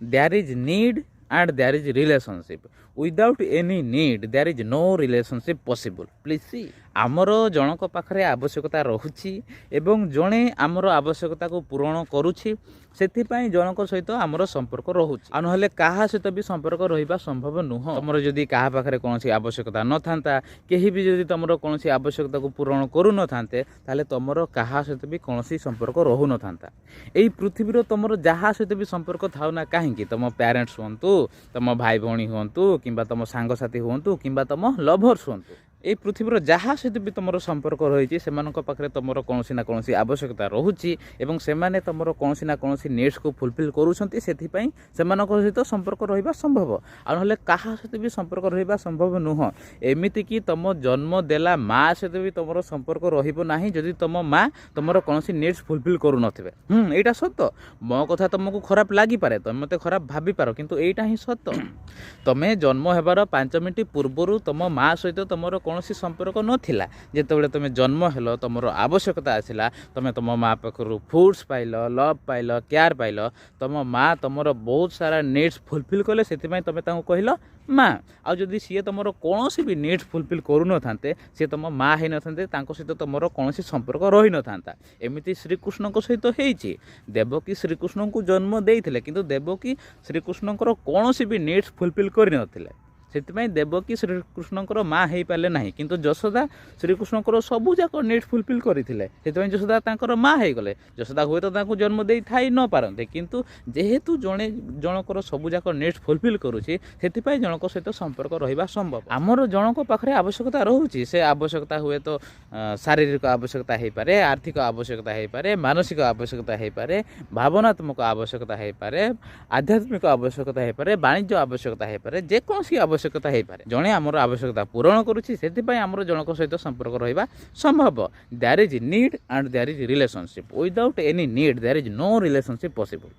there is need and there is relationship. Without any need there is no relationship possible. Please see, आमर जनक पाखरे आवश्यकता रहुछि एवं जणे आमर आवश्यकता को पूरण करुछि सेथिपाई जनक सहित आमर संपर्क रहुछि आ नहले काहा सहित भी संपर्क रहिबा संभव नुह। तमर जदि काहा पाखरे कोनोसी आवश्यकता न थांता केही भी जदि तमर कोनोसी आवश्यकता को पूरण करू न थांते ताले तमर काहा सहित भी कोनोसी संपर्क रहु न थांता। एई पृथ्वी रो तमर जहा सहित भी संपर्क थाउ ना काहेकि तम पेरेंट्स होंतु तम भाई भौणी होंतु किंबा तम सांग साथी होंतु किंबा तम लभर्स होंतु ए पृथ्वीर जहाँ सहित भी तुम संपर्क रही से पाखे तुम कौन ना कौन आवश्यकता रोचे और से तुम कौन ना कौन नीड्स को फुलफिल करुँच से सहित संपर्क रहा संभव आ ना क्या सहित भी संपर्क रहा संभव नुह। एमती कि तुम जन्म देला माँ सहित भी तुम संपर्क रहा जदि तुम माँ तुम कौन नीड्स फुलफिल करूँ यहाँ सत मो कथा तुमको खराब लगिपे तुम मत खराब भाविपार किंतु एटा ही सत तुम्हें जन्म होबार 5 मिनिट पूर्वर तुम माँ सहित तुम कौन संपर्क नथिला जेतेबेले तुम जन्म हेलो तुमर आवश्यकता आसिला तुम तुम माँ पाखरु फूड्स पाइल लव पाइल केयर पाइल तुम माँ तुमर बहुत सारा नीड्स फुलफिल कले से तुम कहल माँ आ जदि सी तुम कौन भी नीड्स फुलफिल करू न थांते सी तुम माँ है नथांते तांको सहित तुमर कौन संपर्क रही न थांता। एमिति श्रीकृष्ण सहित होइछि देवकी श्रीकृष्ण को जन्म देइथिले किंतु देवकी श्रीकृष्ण कौन भी नीड्स फुलफिल करि नथिले से देवकी श्रीकृष्ण माँ हो पारे ना किंतु जशोदा श्रीकृष्ण सबू जाक नीड्स फुलफिल करते जशोदा तांकर माँ हो गले जशोदा हुए तो जन्म दे थाई न पारते किंतु जेहेतु जड़े जनकर सबू जाक नीड्स फुलफिल करुँचे से जनक सहित संपर्क रहा संभव। आमर जनक पाखे आवश्यकता रोचे से आवश्यकता हुए तो शारीरिक आवश्यकता हो पारे आर्थिक आवश्यकता हो पारे मानसिक आवश्यकता हो पारे भावनात्मक आवश्यकता हो पारे आध्यात्मिक आवश्यकता हो पारे वाणिज्य आवश्यकता हो पारे जेकोसी आवश्यकता हो पारे जड़े आमर आवश्यकता पूरण करुँची से आमर जनक सहित संपर्क रहा संभव। There is need and there is relationship without any need there is no relationship possible.